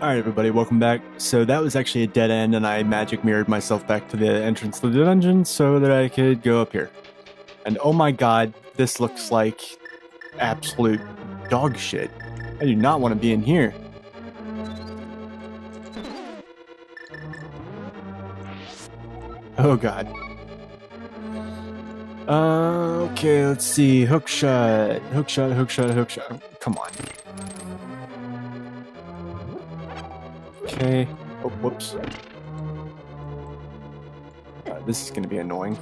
Alright everybody, welcome back. So that was actually a dead end and I magic mirrored myself back to the entrance to the dungeon so that I could go up here. And oh my god, this looks like absolute dog shit. I do not want to be in here. Oh god. Okay, let's see. Hook shot. Hook shot, hook shot, hook shot. Come on. Okay. Oh, whoops. This is going to be annoying.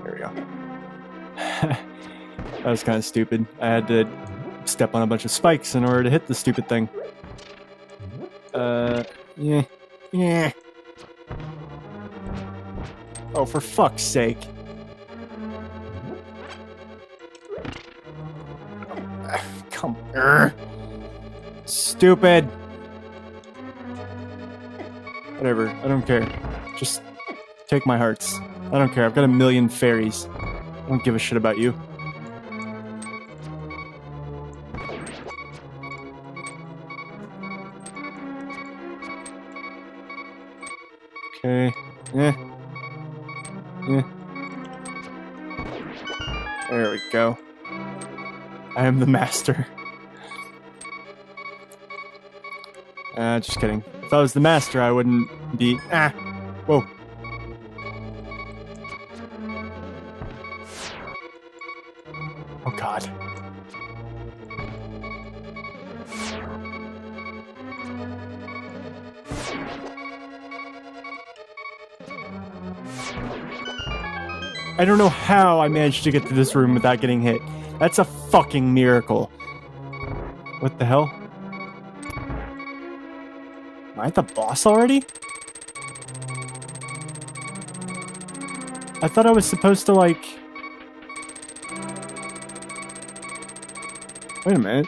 There we go. That was kind of stupid. I had to step on a bunch of spikes in order to hit the stupid thing. Yeah. Yeah. Oh, for fuck's sake. Come here. Stupid. Whatever, I don't care. Just take my hearts. I don't care, I've got a million fairies. I don't give a shit about you. Okay. Yeah. Yeah. There we go. I am the master. Just kidding. If I was the master, I wouldn't be... Ah! Whoa. Oh god. I don't know how I managed to get to this room without getting hit. That's a fucking miracle. What the hell? Am I at the boss already? I thought I was supposed to, like... Wait a minute.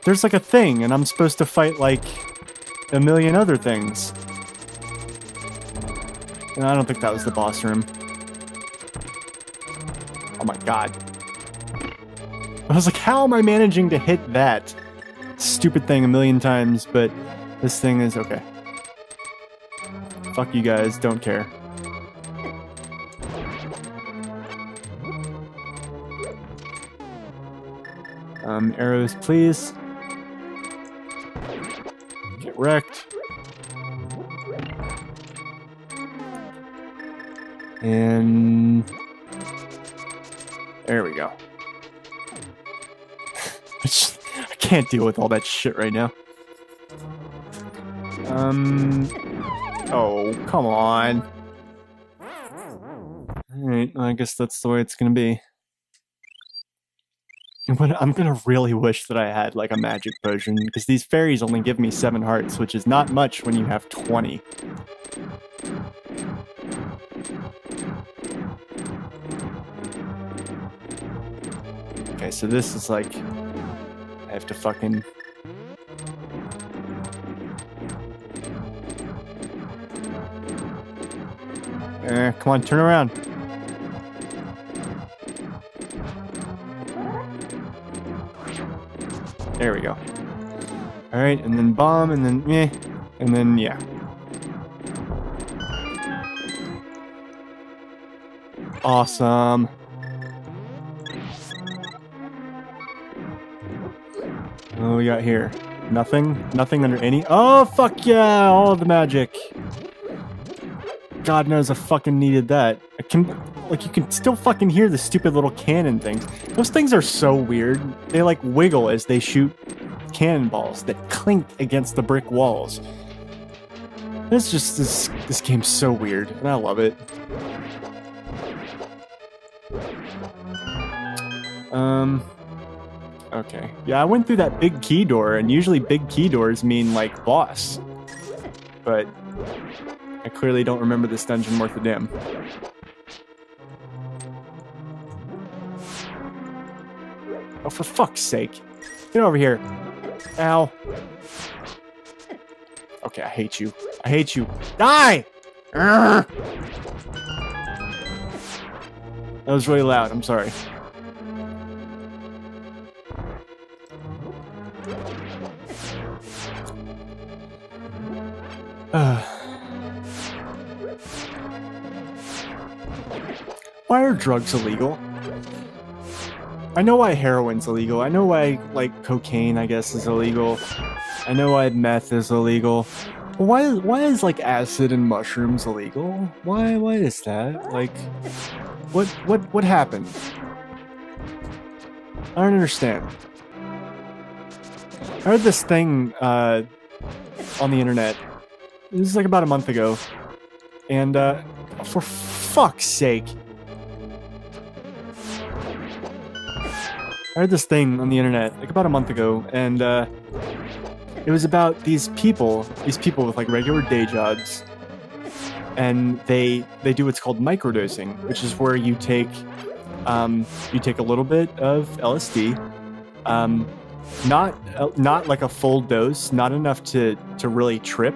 There's like a thing, and I'm supposed to fight, like, a million other things. No, I don't think that was the boss room. Oh my god. I was like, how am I managing to hit that stupid thing a million times, but this thing is okay. Fuck you guys, don't care. Arrows, please. Get wrecked. And... there we go. I can't deal with all that shit right now. Oh, come on. Alright, I guess that's the way it's gonna be. But I'm gonna really wish that I had, like, a magic potion, because these fairies only give me 7 hearts, which is not much when you have 20. Okay, so this is like... I have to fucking... come on, turn around. There we go. Alright, and then bomb, and then meh, and then yeah. Awesome. What do we got here? Nothing? Nothing under any... Oh, fuck yeah! All of the magic. God knows I fucking needed that. I can... like, you can still fucking hear the stupid little cannon things. Those things are so weird. They, like, wiggle as they shoot cannonballs that clink against the brick walls. It's just... This game's so weird, and I love it. Okay. Yeah, I went through that big key door, and usually big key doors mean, like, boss. But I clearly don't remember this dungeon worth a damn. Oh, for fuck's sake. Get over here. Ow. Okay, I hate you. I hate you. Die! Urgh! That was really loud. I'm sorry. Why are drugs illegal? I know why heroin's illegal. I know why, like, cocaine, I guess, is illegal. I know why meth is illegal. But why is like acid and mushrooms illegal? Why is that? Like, what happened? I don't understand. I heard this thing on the internet. This was like about a month ago, and for fuck's sake. I heard this thing on the internet like about a month ago, and it was about these people with like regular day jobs, and they do what's called microdosing, which is where you take a little bit of LSD, not like a full dose, not enough to really trip.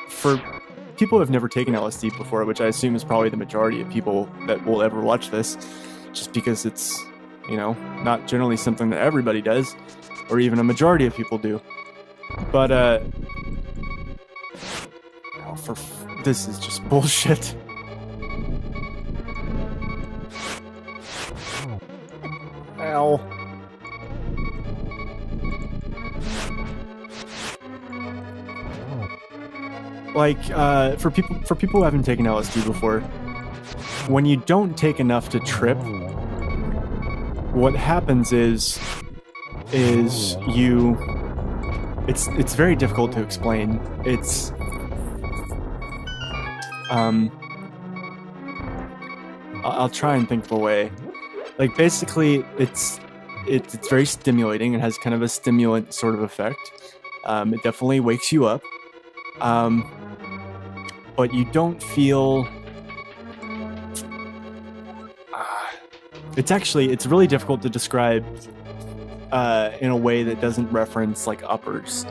For people who have never taken LSD before, which I assume is probably the majority of people that will ever watch this, just because it's, you know, not generally something that everybody does, or even a majority of people do. But, this is just bullshit. Ow. Like, for people who haven't taken LSD before, when you don't take enough to trip, what happens is you, it's very difficult to explain. It's, I'll try and think of a way. Like, basically, it's very stimulating. It has kind of a stimulant sort of effect. It definitely wakes you up. But you don't feel... it's really difficult to describe in a way that doesn't reference, like, uppers.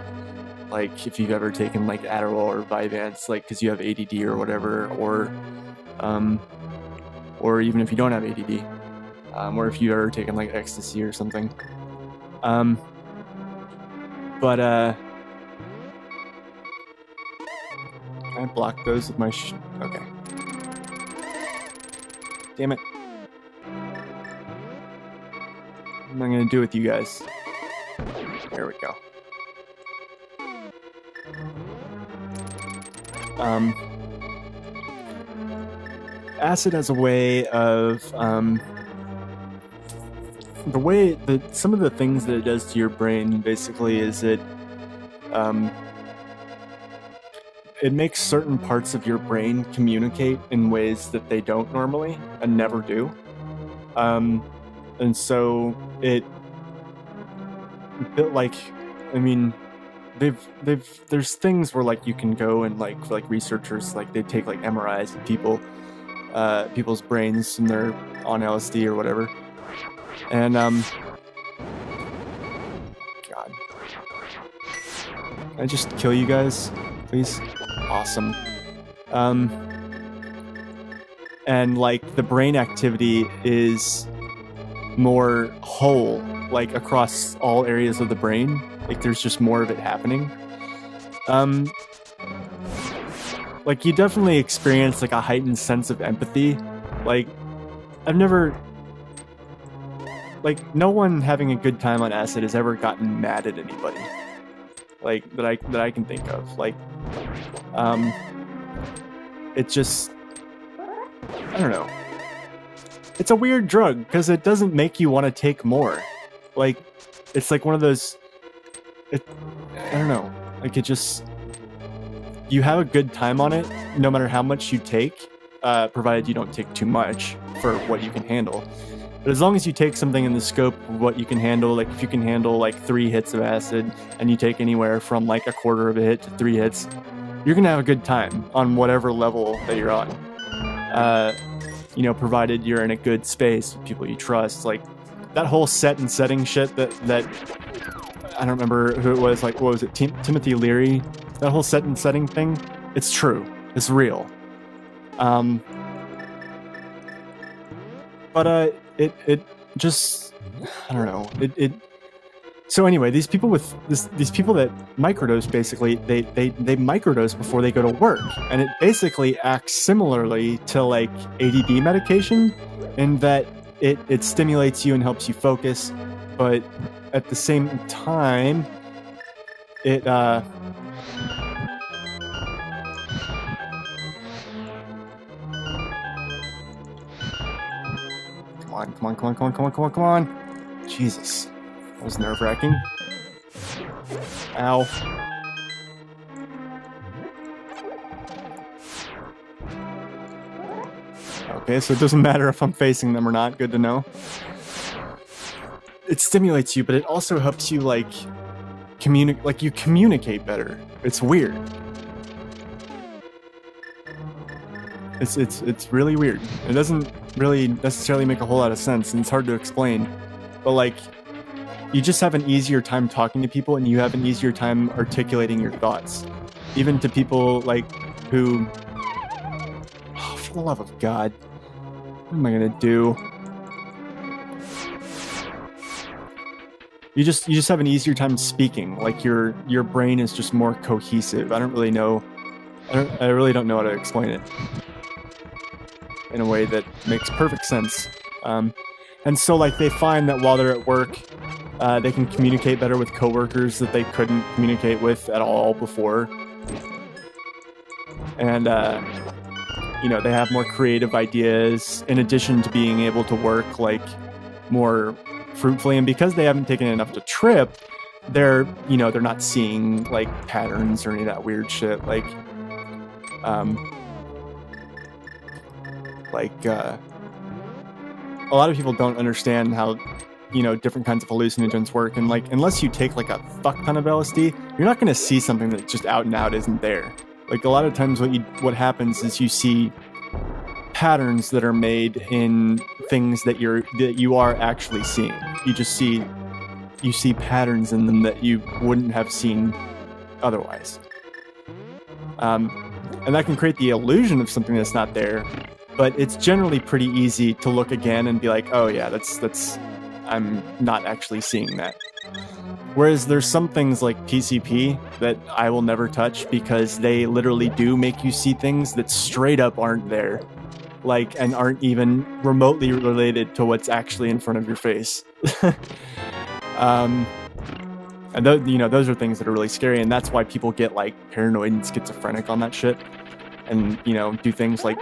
Like, if you've ever taken, like, Adderall or Vyvanse, like, because you have ADD or whatever, or even if you don't have ADD, or if you've ever taken, like, ecstasy or something. But, can I block those with my okay. Damn it. What am I gonna do with you guys? There we go. Acid as a way of, some of the things that it does to your brain, basically, is it makes certain parts of your brain communicate in ways that they don't normally and never do. And so like, I mean, there's things where, like, you can go and, like, for, like, researchers, like, they take, like, MRIs of people's brains when they're on LSD or whatever. And, God. Can I just kill you guys, please? Awesome. And, like, the brain activity is more whole, like, across all areas of the brain. Like, there's just more of it happening. Like, you definitely experience, like, a heightened sense of empathy. Like, I've never... Like, no one having a good time on acid has ever gotten mad at anybody. Like, that I can think of. Like, it just... I don't know. It's a weird drug, because it doesn't make you want to take more. Like, it's like one of those... I don't know. Like, it just... You have a good time on it, no matter how much you take, provided you don't take too much for what you can handle. But as long as you take something in the scope of what you can handle, like, if you can handle, like, 3 hits of acid, and you take anywhere from, like, a quarter of a hit to 3 hits, you're gonna have a good time on whatever level that you're on. You know, provided you're in a good space with people you trust. Like, that whole set and setting shit that I don't remember who it was, like, what was it, Timothy Leary? That whole set and setting thing, it's true. It's real. But it just, I don't know. So anyway, these people with these people that microdose, basically they microdose before they go to work, and it basically acts similarly to like ADD medication in that it stimulates you and helps you focus, but at the same time it come on. Jesus. That was nerve-wracking. Ow. Okay, so it doesn't matter if I'm facing them or not. Good to know. It stimulates you, but it also helps you, like, you communicate better. It's weird. It's really weird. It doesn't really necessarily make a whole lot of sense, and it's hard to explain. But, like, you just have an easier time talking to people, and you have an easier time articulating your thoughts. Even to people, like, who... Oh, for the love of God. What am I gonna do? You just have an easier time speaking. Like, your brain is just more cohesive. I don't really know... I really don't know how to explain it in a way that makes perfect sense. And so, like, they find that while they're at work, they can communicate better with coworkers that they couldn't communicate with at all before. And, you know, they have more creative ideas in addition to being able to work, like, more fruitfully. And because they haven't taken enough to trip, they're not seeing, like, patterns or any of that weird shit. Like, a lot of people don't understand how, different kinds of hallucinogens work, and, like, unless you take, like, a fuck ton of LSD, you're not going to see something that just out and out isn't there. Like, a lot of times what happens is you see patterns that are made in things that you are actually seeing. You see patterns in them that you wouldn't have seen otherwise. And that can create the illusion of something that's not there, but it's generally pretty easy to look again and be like, oh yeah, that's I'm not actually seeing that. Whereas there's some things like PCP that I will never touch because they literally do make you see things that straight up aren't there, like, and aren't even remotely related to what's actually in front of your face. And those are things that are really scary, and that's why people get, like, paranoid and schizophrenic on that shit, and do things like,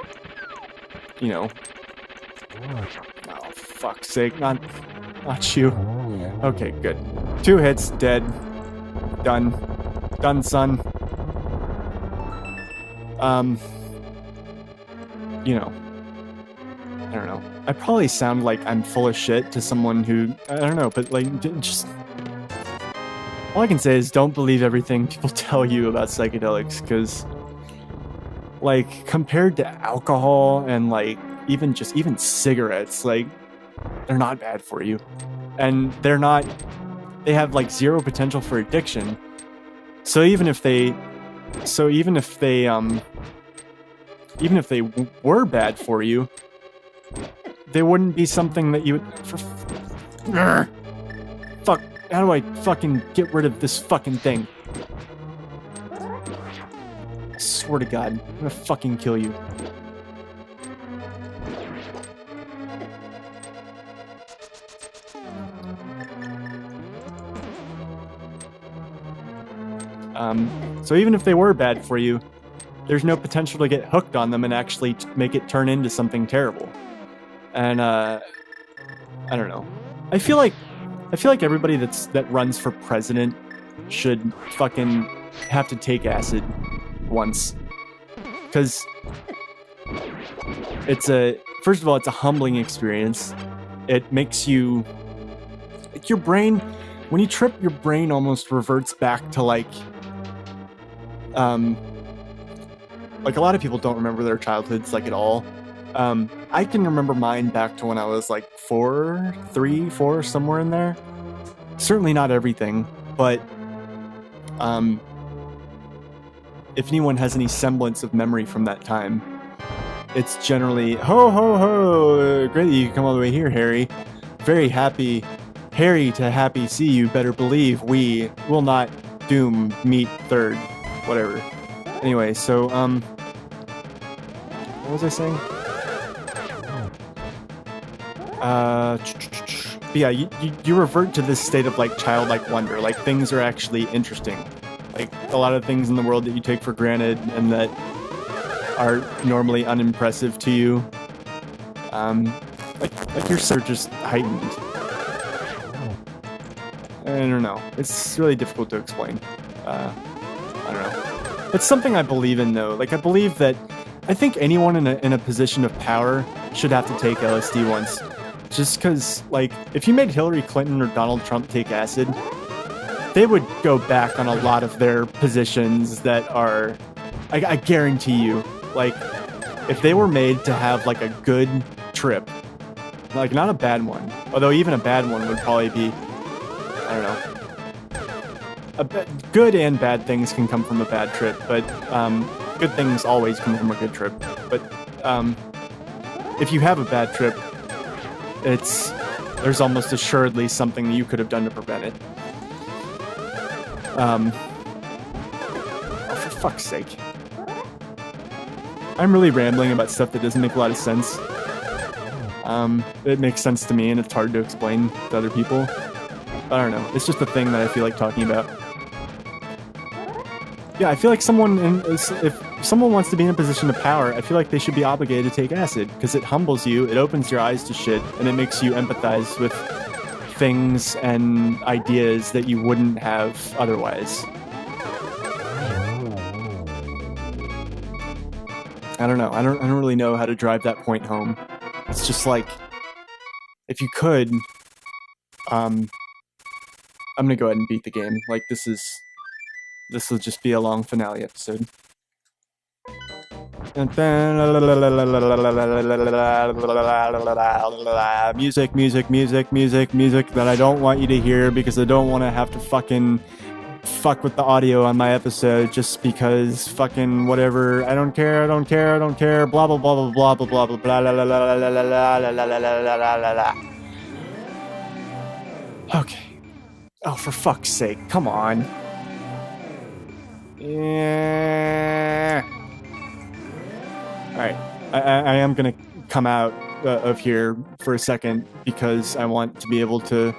oh, fuck's sake, not you. Okay, good. 2 hits, dead. Done, son. I don't know. I probably sound like I'm full of shit to someone who, I don't know, but, like, just... All I can say is don't believe everything people tell you about psychedelics, because, like, compared to alcohol and, like, even cigarettes, like, they're not bad for you. And they have, like, zero potential for addiction. So even if they were bad for you, they wouldn't be something that you would... Fuck. How do I fucking get rid of this fucking thing? I swear to God, I'm gonna fucking kill you. So even if they were bad for you, there's no potential to get hooked on them and actually make it turn into something terrible. And, I don't know. I feel like everybody that runs for president should fucking have to take acid once. Because first of all, it's a humbling experience. It makes you... Like, your brain... When you trip, your brain almost reverts back to, like a lot of people don't remember their childhoods, like, at all. I can remember mine back to when I was, like, 4, somewhere in there. Certainly not everything, but if anyone has any semblance of memory from that time, it's generally, ho ho ho, great that you can come all the way here, Harry. Very happy, Harry to happy see you, better believe we will not doom meet third, whatever. Anyway, so, what was I saying? But yeah, you revert to this state of like childlike wonder, like things are actually interesting. Like a lot of things in the world that you take for granted and that are normally unimpressive to you. Like your search just heightened. I don't know. It's really difficult to explain. I don't know. It's something I believe in though. Like I believe that I think anyone in a position of power should have to take LSD once. Just because, like, if you made Hillary Clinton or Donald Trump take acid, they would go back on a lot of their positions that are, I guarantee you, like, if they were made to have, like, a good trip, like, not a bad one, although even a bad one would probably be, I don't know, good and bad things can come from a bad trip, but good things always come from a good trip. But if you have a bad trip, there's almost assuredly something that you could have done to prevent it. Oh, for fuck's sake. I'm really rambling about stuff that doesn't make a lot of sense. It makes sense to me and it's hard to explain to other people. But I don't know, it's just a thing that I feel like talking about. Yeah, I feel like if someone wants to be in a position of power, I feel like they should be obligated to take acid, because it humbles you, it opens your eyes to shit, and it makes you empathize with things and ideas that you wouldn't have otherwise. I don't know. I don't really know how to drive that point home. It's just like, if you could, I'm gonna go ahead and beat the game. Like, this will just be a long finale episode. And then music that I don't want you to hear because I don't want to have to fucking fuck with the audio on my episode just because fucking whatever. I don't care. Blah blah blah blah blah blah blah blah blah blah blah blah blah. Okay. Oh, for fuck's sake! Come on. Yeah. Alright, I am gonna come out of here for a second because I want to be able to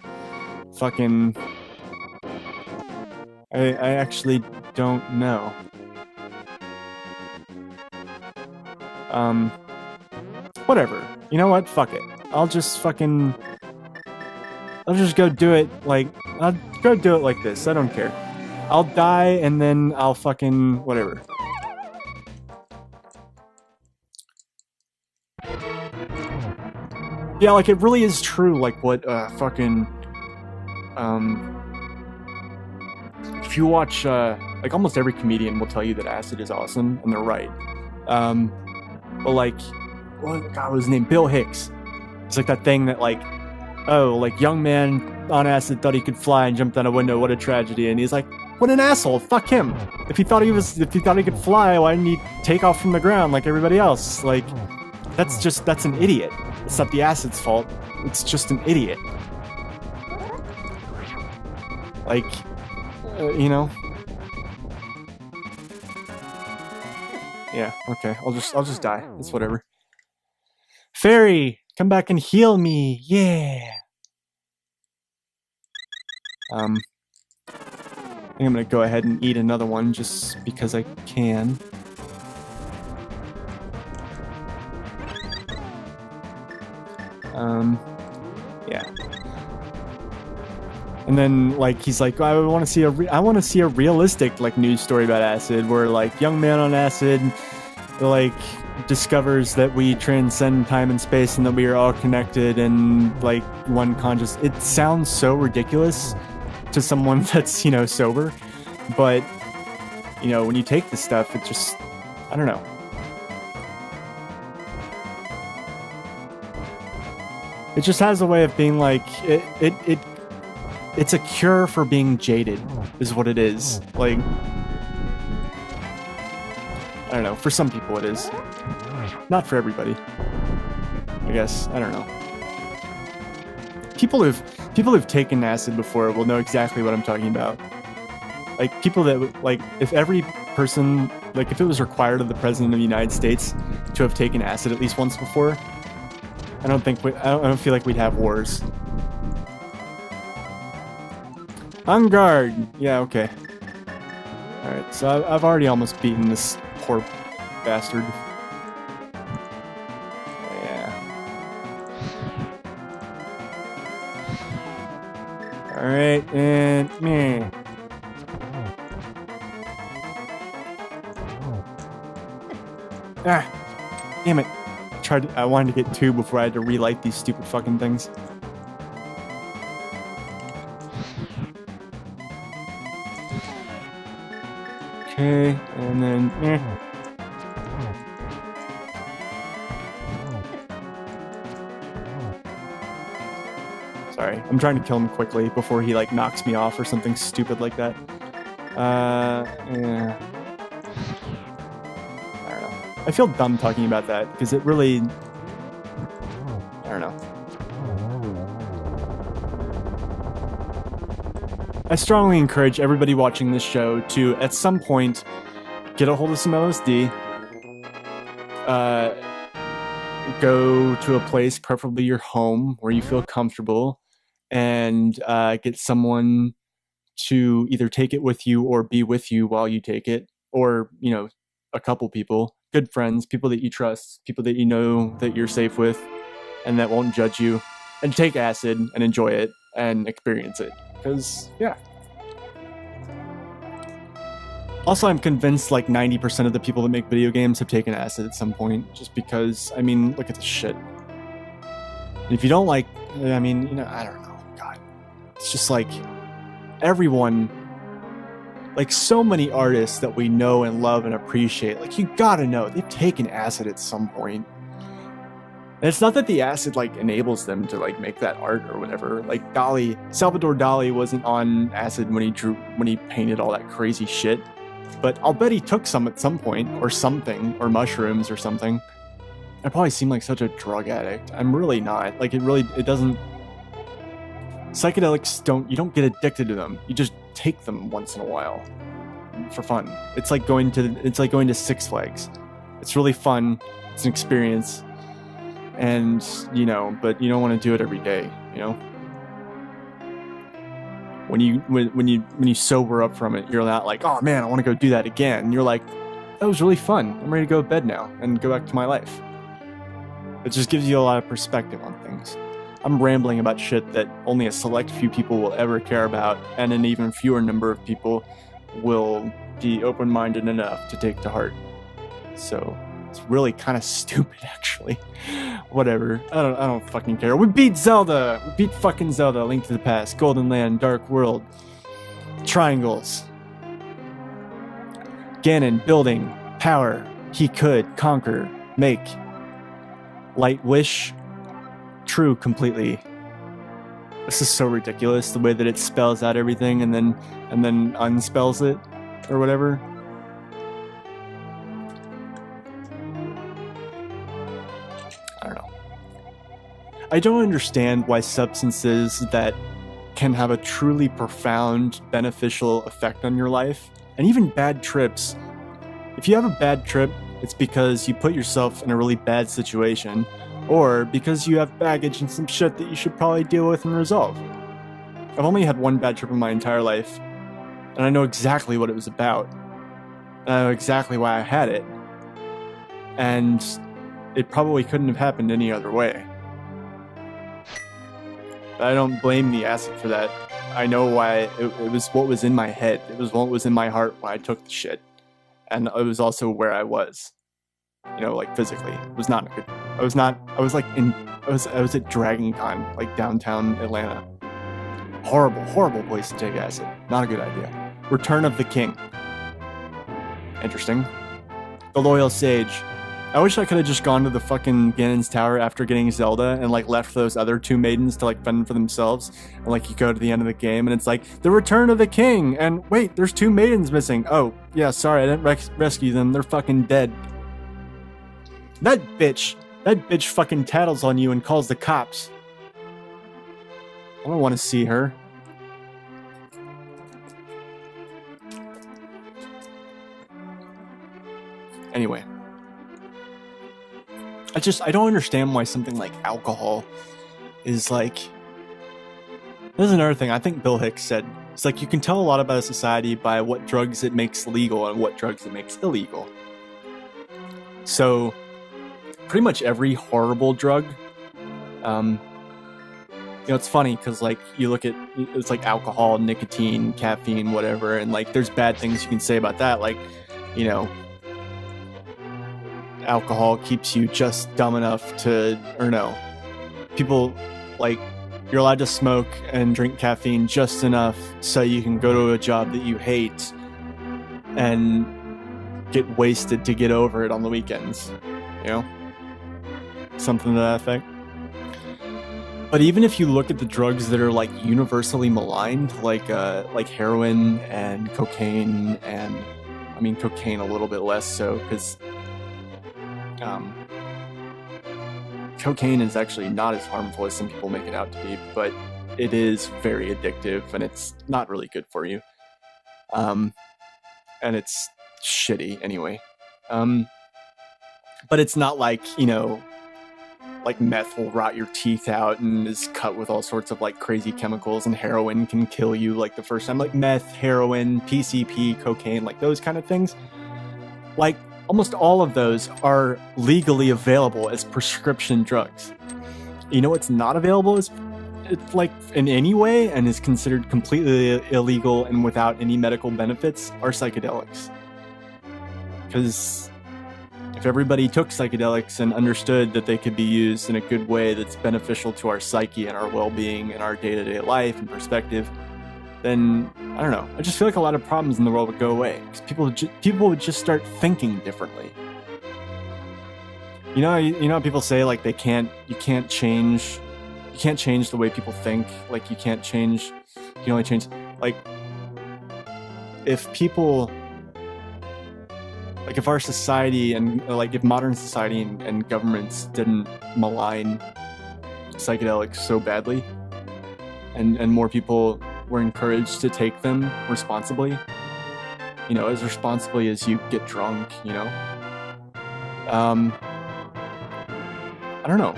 fucking... I actually don't know. Whatever. You know what? Fuck it. I'll just go do it I'll go do it like this. I don't care. I'll die and then I'll fucking whatever. Yeah, like it really is true, like what fucking if you watch like almost every comedian will tell you that acid is awesome, and they're right. But like what was his name? Bill Hicks. It's like that thing that like, oh, like young man on acid thought he could fly and jumped out a window, what a tragedy, and he's like, what an asshole, fuck him. If he thought he could fly, why didn't he take off from the ground like everybody else? Like, that's an idiot. It's not the acid's fault. It's just an idiot. Like, you know? Yeah, okay. I'll just die. It's whatever. Fairy, come back and heal me. Yeah. I think I'm gonna go ahead and eat another one just because I can. Yeah. And then, like, he's like, I want to see a realistic, like, news story about acid, where, like, young man on acid, like, discovers that we transcend time and space and that we are all connected and, like, one conscious. It sounds so ridiculous to someone that's, you know, sober, but, you know, when you take this stuff, it just, I don't know. It just has a way of being like, it's a cure for being jaded, is what it is. Like, I don't know, for some people it is. Not for everybody. I guess. I don't know. People who've taken acid before will know exactly what I'm talking about. Like people that like if every person like if it was required of the president of the United States to have taken acid at least once before, I don't feel like we'd have wars. On guard. Yeah, okay. All right, so I've already almost beaten this poor bastard. Alright, and meh. Ah, damn it. I wanted to get 2 before I had to relight these stupid fucking things. Okay, and then meh. Sorry, I'm trying to kill him quickly before he like knocks me off or something stupid like that. Yeah. I don't know. I feel dumb talking about that because it really, I don't know. I strongly encourage everybody watching this show to, at some point, get a hold of some LSD. Go to a place, preferably your home, where you feel comfortable, and get someone to either take it with you or be with you while you take it, or, you know, a couple people, good friends, people that you trust, people that you know that you're safe with and that won't judge you, and take acid and enjoy it and experience it. Because, yeah. Also, I'm convinced like 90% of the people that make video games have taken acid at some point, just because, I mean, look at this shit. And if you don't like, I mean, you know, I don't know. God. It's just like, everyone, like so many artists that we know and love and appreciate, like you gotta know, they've taken acid at some point. And it's not that the acid like enables them to like make that art or whatever. Like Salvador Dali wasn't on acid when he painted all that crazy shit. But I'll bet he took some at some point, or something, or mushrooms or something. I probably seem like such a drug addict. I'm really not. Like it doesn't. Psychedelics you don't get addicted to them. You just take them once in a while for fun. It's like going to Six Flags. It's really fun. It's an experience. And, you know, but you don't want to do it every day, you know? When you sober up from it, you're not like, oh man, I want to go do that again. You're like, that was really fun. I'm ready to go to bed now and go back to my life. It just gives you a lot of perspective on things. I'm rambling about shit that only a select few people will ever care about, and an even fewer number of people will be open-minded enough to take to heart. So it's really kind of stupid, actually. Whatever. I don't fucking care. We beat Zelda! We beat fucking Zelda. Link to the Past, Golden Land, Dark World, Triangles, Ganon, building, power, he could, conquer, make, light wish, true completely. This is so ridiculous, the way that it spells out everything and then unspells it, or whatever. I don't know. I don't understand why substances that can have a truly profound beneficial effect on your life, and even bad trips. If you have a bad trip, it's because you put yourself in a really bad situation, or because you have baggage and some shit that you should probably deal with and resolve. I've only had one bad trip in my entire life, and I know exactly what it was about. And I know exactly why I had it. And it probably couldn't have happened any other way. But I don't blame the acid for that. I know why. It was what was in my head. It was what was in my heart when I took the shit. And it was also where I was. You know, like physically. It was not good. I was at Dragon Con, like downtown Atlanta. Horrible place to take acid. Not a good idea. Return of the King. Interesting. The Loyal Sage. I wish I could have just gone to the fucking Ganon's Tower after getting Zelda and like left those other two maidens to like fend for themselves. And like you go to the end of the game and it's like, the Return of the King. And wait, there's two maidens missing. Oh, yeah, sorry, I didn't rescue them. They're fucking dead. That bitch fucking tattles on you and calls the cops. I don't want to see her. Anyway. I don't understand why something like alcohol is like... This is another thing I think Bill Hicks said. It's like you can tell a lot about a society by what drugs it makes legal and what drugs it makes illegal. So, pretty much every horrible drug, it's funny because like you look at, it's like alcohol, nicotine, caffeine, whatever, and like there's bad things you can say about that, like, alcohol keeps you just dumb enough to, or no, people like, you're allowed to smoke and drink caffeine just enough so you can go to a job that you hate and get wasted to get over it on the weekends, something to that effect. But even if you look at the drugs that are like universally maligned, like heroin and cocaine, and I mean cocaine a little bit less so, because cocaine is actually not as harmful as some people make it out to be, but it is very addictive and it's not really good for you. And it's shitty anyway. But it's not like, like meth will rot your teeth out and is cut with all sorts of like crazy chemicals, and heroin can kill you like the first time. Like meth, heroin, PCP, cocaine, like those kind of things. Like almost all of those are legally available as prescription drugs. What's not available is, it's like in any way and is considered completely illegal and without any medical benefits, are psychedelics. Because if everybody took psychedelics and understood that they could be used in a good way that's beneficial to our psyche and our well-being and our day-to-day life and perspective, then, I don't know, I just feel like a lot of problems in the world would go away. Because people would just start thinking differently. You know people say like you can't change the way people think. Like you can only change, like, if our society and like if modern society and governments didn't malign psychedelics so badly, and more people were encouraged to take them responsibly, as responsibly as you get drunk, I don't know.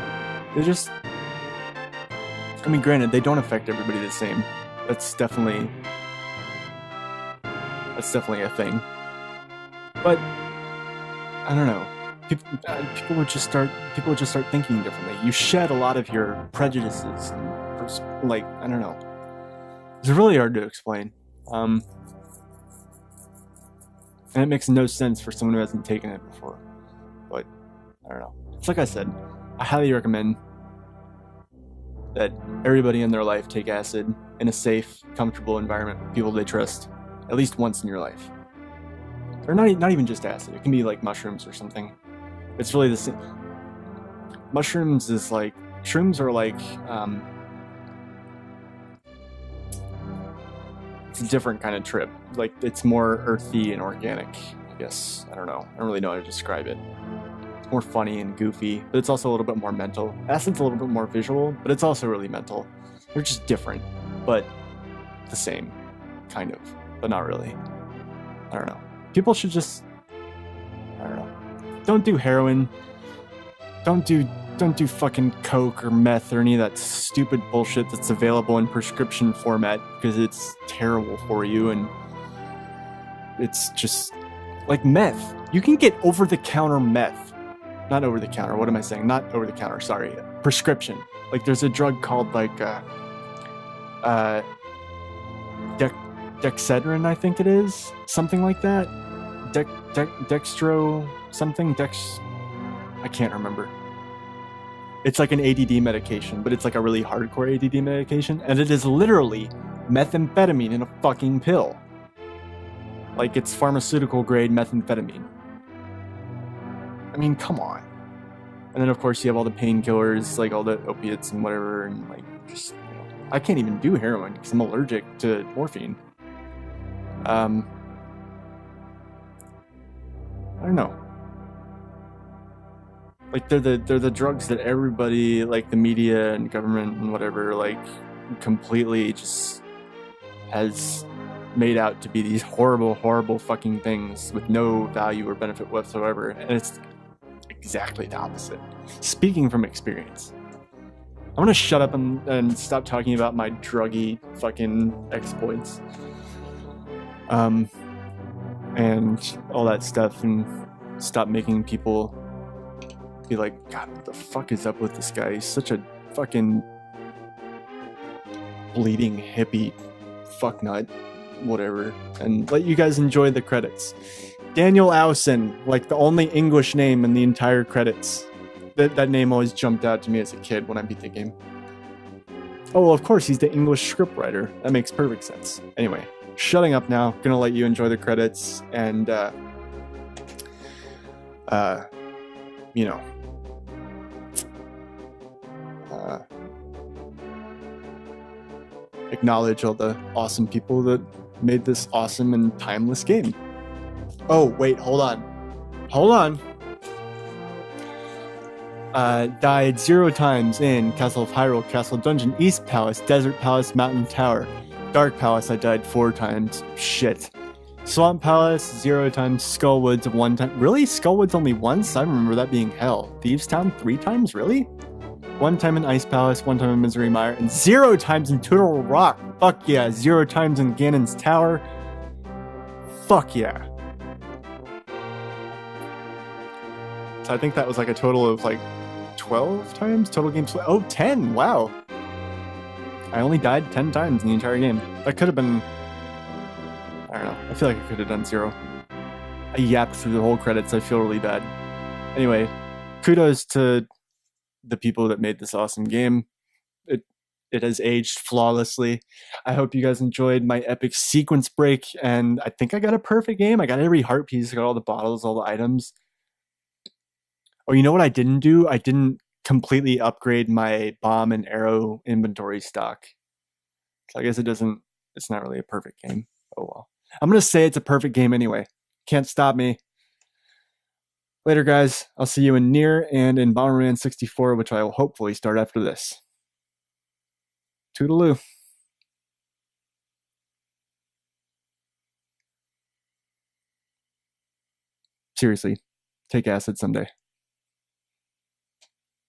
They just, I mean, granted, they don't affect everybody the same. That's definitely a thing. But I don't know. People would just start thinking differently. You shed a lot of your prejudices, and like, I don't know. It's really hard to explain. And it makes no sense for someone who hasn't taken it before. But I don't know. It's like I said, I highly recommend that everybody in their life take acid in a safe, comfortable environment with people they trust at least once in your life. Or not even just acid. It can be like mushrooms or something. It's really the same. Mushrooms is like, shrooms are like, it's a different kind of trip. Like, it's more earthy and organic, I guess. I don't know. I don't really know how to describe it. It's more funny and goofy, but it's also a little bit more mental. Acid's a little bit more visual, but it's also really mental. They're just different, but the same, kind of, but not really. I don't know. People should just, I don't know. Don't do heroin. Don't do fucking coke or meth or any of that stupid bullshit that's available in prescription format, because it's terrible for you, and it's just like meth. You can get over-the-counter meth. Not over-the-counter, what am I saying? Not over-the-counter, sorry. Prescription. Like there's a drug called like Dexedrine, I think it is. Something like that. Dextro something? I can't remember. It's like an ADD medication, but it's like a really hardcore ADD medication, and it is literally methamphetamine in a fucking pill. Like, it's pharmaceutical grade methamphetamine. I mean, come on. And then, of course, you have all the painkillers, like all the opiates and whatever, and like, just, I can't even do heroin because I'm allergic to morphine. I don't know. Like they're the drugs that everybody, like the media and government and whatever, like completely just has made out to be these horrible, horrible fucking things with no value or benefit whatsoever. And it's exactly the opposite. Speaking from experience. I'm gonna shut up and stop talking about my druggy fucking exploits. And all that stuff, and stop making people be like, God, what the fuck is up with this guy? He's such a fucking bleeding hippie fucknut, whatever. And let you guys enjoy the credits. Daniel Owson, like the only English name in the entire credits. That name always jumped out to me as a kid when I beat the game. Oh, well, of course, he's the English scriptwriter. That makes perfect sense. Anyway, shutting up now. Gonna let you enjoy the credits and, you know, acknowledge all the awesome people that made this awesome and timeless game. Oh, wait, hold on. Hold on. Died 0 times in Castle of Hyrule, Castle Dungeon, East Palace, Desert Palace, Mountain Tower. Dark Palace, I died 4 times. Shit. Swamp Palace, 0 times. Skullwoods, 1 time. Really? Skullwoods only once? I remember that being hell. Thieves Town, 3 times? Really? 1 time in Ice Palace, 1 time in Misery Mire, and 0 times in Turtle Rock. Fuck yeah. 0 times in Ganon's Tower. Fuck yeah. So I think that was like a total of like 12 times total games. Oh, 10. Wow. I only died 10 times in the entire game. That could have been, I don't know. I feel like I could have done 0. I yapped through the whole credits. I feel really bad. Anyway, kudos to the people that made this awesome game. It has aged flawlessly. I hope you guys enjoyed my epic sequence break, and I think I got a perfect game. I got every heart piece, I got all the bottles, all the items. Oh, you know what I didn't do? I didn't completely upgrade my bomb and arrow inventory stock. So I guess it's not really a perfect game. Oh well. I'm going to say it's a perfect game anyway. Can't stop me. Later, guys. I'll see you in Nier and in Bomberman 64, which I will hopefully start after this. Toodaloo. Seriously, take acid someday.